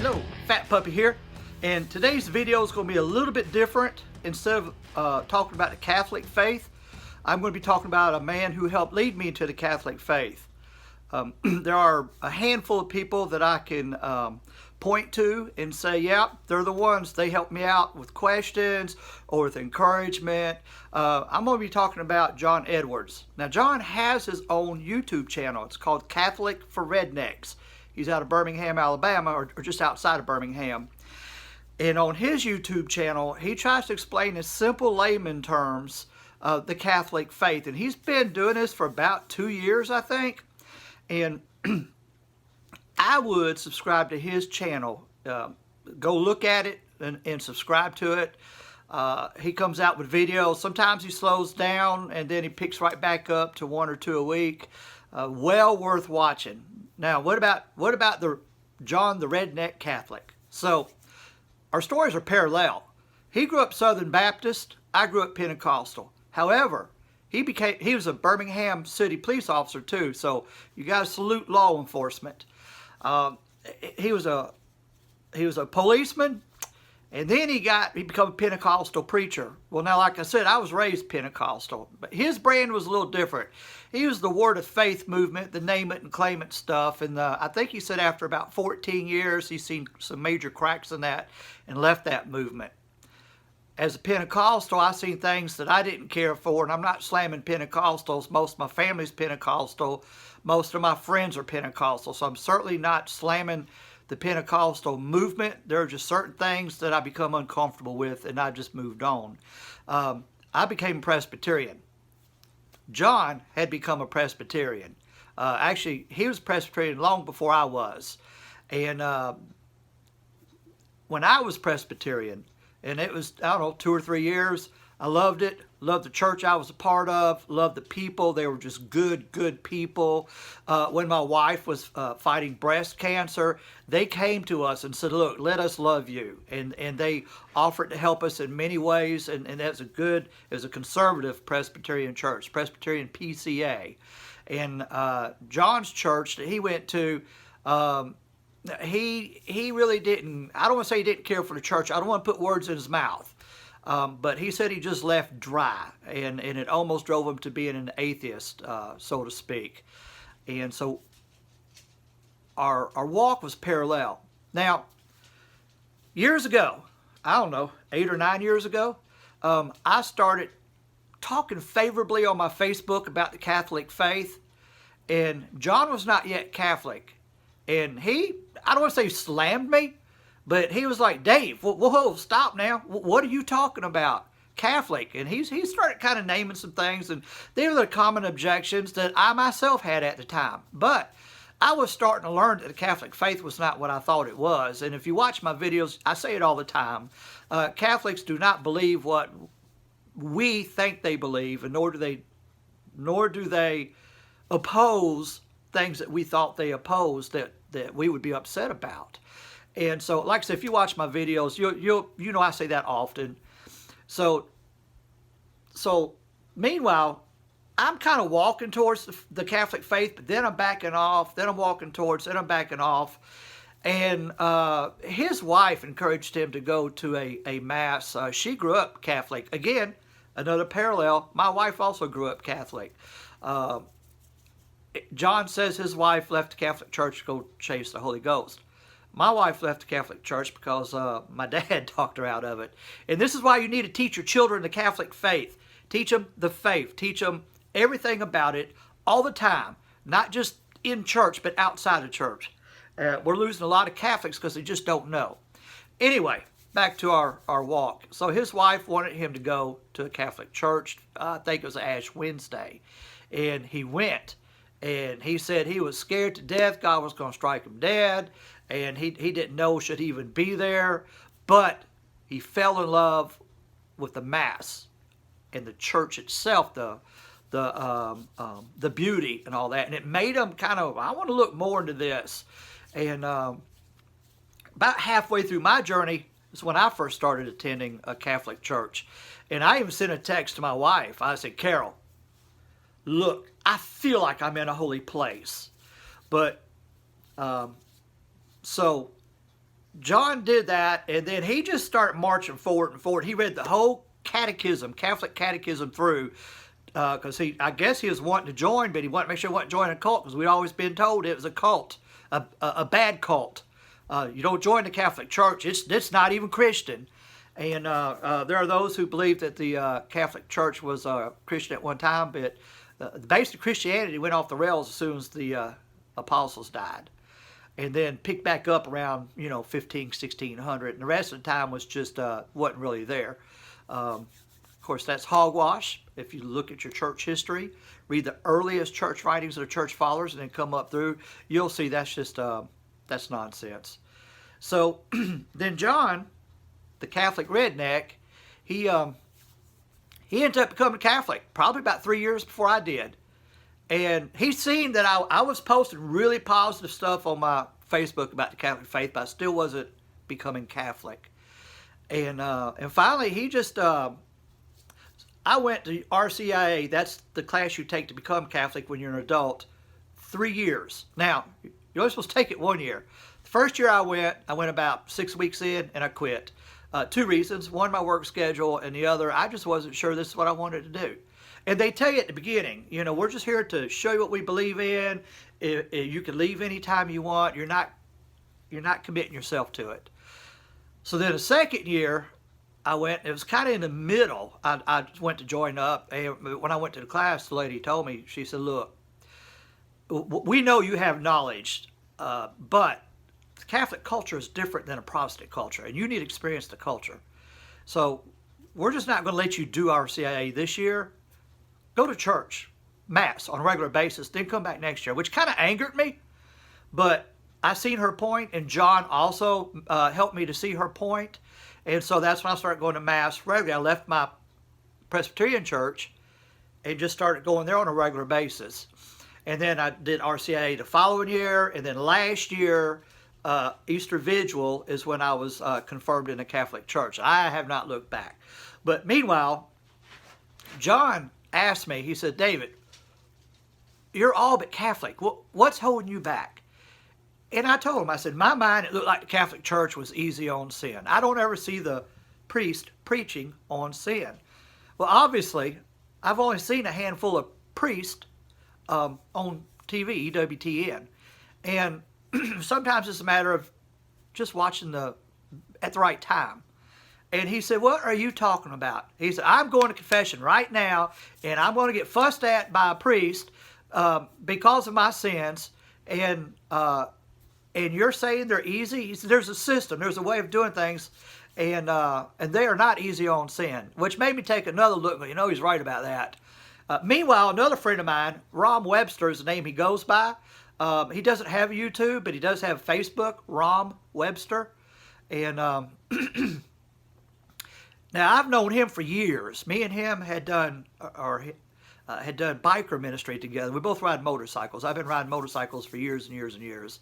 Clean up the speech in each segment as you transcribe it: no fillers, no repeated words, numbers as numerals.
Hello, Fat Puppy here, and today's video is going to be a little bit different. Instead of talking about the Catholic faith, I'm going to be talking about a man who helped lead me into the Catholic faith. There are a handful of people that I can point to and say, yeah, they're the ones. They helped me out with questions or with encouragement. I'm going to be talking about John Edwards. Now, John has his own YouTube channel. It's called Catholic4Rednecks. He's out of Birmingham, Alabama, or just outside of Birmingham. And on his YouTube channel, he tries to explain in simple layman terms the Catholic faith. And he's been doing this for about 2 years, I think. And I would subscribe to his channel. Go look at it and subscribe to it. He comes out with videos. Sometimes he slows down and then he picks right back up to 1 or 2 a week. Well worth watching. Now, what about the John the Redneck Catholic? So, our stories are parallel. He grew up Southern Baptist. I grew up Pentecostal. However, he was a Birmingham City police officer too. So you got to salute law enforcement. He was a policeman, and then he became a Pentecostal preacher. Well, now, like I said, I was raised Pentecostal, but his brand was a little different. He was the Word of Faith movement, the name it and claim it stuff. And I think he said after about 14 years, he's seen some major cracks in that and left that movement. As a Pentecostal, I seen things that I didn't care for, and I'm not slamming Pentecostals. Most of my family's Pentecostal. Most of my friends are Pentecostal, so I'm certainly not slamming the Pentecostal movement. There are just certain things that I become uncomfortable with, and I just moved on. I became Presbyterian. John had become a Presbyterian. Actually, he was Presbyterian long before I was. And when I was Presbyterian, and it was, I don't know, 2 or 3 years, I loved it. Loved the church I was a part of. Loved the people. They were just good people. When my wife was fighting breast cancer, they came to us and said, look, let us love you. And they offered to help us in many ways. And that's it was a conservative Presbyterian church, Presbyterian PCA. And John's church that he went to, he really didn't, I don't want to say he didn't care for the church. I don't want to put words in his mouth. But he said he just left dry, and it almost drove him to being an atheist, so to speak. And so our walk was parallel. Now, years ago, I don't know, 8 or 9 years ago, I started talking favorably on my Facebook about the Catholic faith, and John was not yet Catholic. And I don't want to say slammed me, but he was like, Dave, whoa, stop now. What are you talking about? Catholic. And he started kind of naming some things, and they were the common objections that I myself had at the time. But I was starting to learn that the Catholic faith was not what I thought it was. And if you watch my videos, I say it all the time. Catholics do not believe what we think they believe, and nor do they oppose things that we thought they opposed that we would be upset about. And so, like I said, if you watch my videos, you know I say that often. So meanwhile, I'm kind of walking towards the Catholic faith, but then I'm backing off. Then I'm walking towards, then I'm backing off. And his wife encouraged him to go to a mass. She grew up Catholic. Again, another parallel. My wife also grew up Catholic. John says his wife left the Catholic Church to go chase the Holy Ghost. My wife left the Catholic Church because my dad talked her out of it. And this is why you need to teach your children the Catholic faith. Teach them the faith. Teach them everything about it all the time. Not just in church, but outside of church. We're losing a lot of Catholics because they just don't know. Anyway, back to our walk. So his wife wanted him to go to a Catholic church. I think it was Ash Wednesday. And he went. And he said he was scared to death. God was going to strike him dead. And he didn't know should he even be there. But he fell in love with the Mass and the church itself, the beauty and all that. And it made him kind of, I want to look more into this. And about halfway through my journey is when I first started attending a Catholic church. And I even sent a text to my wife. I said, Carol, look, I feel like I'm in a holy place. But, so John did that, and then he just started marching forward and forward. He read the whole catechism, Catholic catechism through, because I guess he was wanting to join, but he wanted to make sure he wasn't joining a cult, because we'd always been told it was a cult, a bad cult. You don't join the Catholic Church. It's not even Christian. And there are those who believe that the Catholic Church was Christian at one time, but the base of Christianity went off the rails as soon as the apostles died, and then picked back up around 1600, and the rest of the time was just wasn't really there. Of course, that's hogwash. If you look at your church history, read the earliest church writings of the church fathers, and then come up through, you'll see that's just that's nonsense. So then John, the Catholic redneck, he ended up becoming Catholic probably about 3 years before I did. And he seen that I was posting really positive stuff on my Facebook about the Catholic faith, but I still wasn't becoming Catholic. And finally, he just, I went to RCIA. That's the class you take to become Catholic when you're an adult, 3 years. Now, you're only supposed to take it 1 year. The first year I went about 6 weeks in, and I quit. 2 reasons. One, my work schedule, and the other, I just wasn't sure this is what I wanted to do. And they tell you at the beginning, we're just here to show you what we believe in. You can leave anytime you want. You're not committing yourself to it. So then the second year, I went. It was kind of in the middle. I went to join up, and when I went to the class, the lady told me, she said, "Look, we know you have knowledge, but the Catholic culture is different than a Protestant culture, and you need to experience the culture. So we're just not going to let you do RCIA this year. Go to church, Mass on a regular basis, then come back next year," which kind of angered me. But I seen her point, and John also helped me to see her point. And so that's when I started going to Mass regularly. I left my Presbyterian church and just started going there on a regular basis. And then I did RCIA the following year, and then last year, Easter Vigil is when I was confirmed in the Catholic Church. I have not looked back. But meanwhile, John asked me, he said, "David, you're all but Catholic. What's holding you back?" And I told him, I said, "My mind, it looked like the Catholic Church was easy on sin. I don't ever see the priest preaching on sin." Well, obviously, I've only seen a handful of priests on TV, EWTN. And sometimes it's a matter of just watching at the right time. And he said, "What are you talking about?" He said, "I'm going to confession right now, and I'm going to get fussed at by a priest because of my sins, and you're saying they're easy?" He said, "There's a system, there's a way of doing things, and they are not easy on sin," which made me take another look. He's right about that. Meanwhile, another friend of mine, Rom Webster is the name he goes by. He doesn't have YouTube, but he does have Facebook, Rom Webster. And now, I've known him for years. Me and him had done biker ministry together. We both ride motorcycles. I've been riding motorcycles for years and years and years.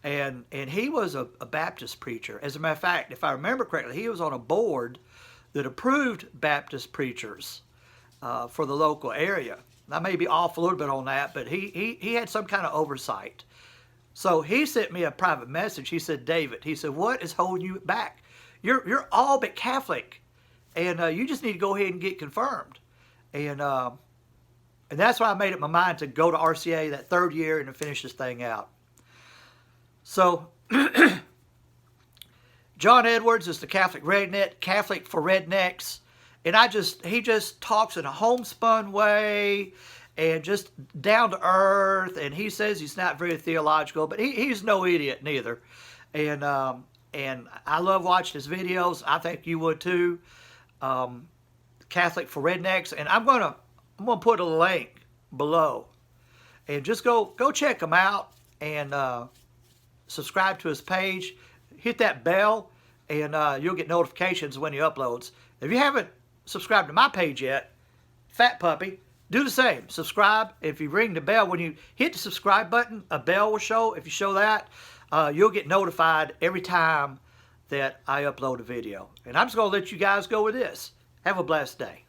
And he was a Baptist preacher. As a matter of fact, if I remember correctly, he was on a board that approved Baptist preachers for the local area. I may be off a little bit on that, but he had some kind of oversight. So he sent me a private message. He said, "David," he said, "what is holding you back? You're all but Catholic, and you just need to go ahead and get confirmed." And that's why I made up my mind to go to RCA that third year and to finish this thing out. So John Edwards is the Catholic redneck, Catholic4Rednecks. And he just talks in a homespun way and just down to earth. And he says he's not very theological, but he's no idiot neither. And I love watching his videos. I think you would too. Catholic4Rednecks. And I'm gonna put a link below. And just go check him out and subscribe to his page. Hit that bell, and you'll get notifications when he uploads. If you haven't subscribe to my page yet, Fat Puppy, do the same. Subscribe. If you ring the bell, when you hit the subscribe button, a bell will show. If you show that, you'll get notified every time that I upload a video. And I'm just going to let you guys go with this. Have a blessed day.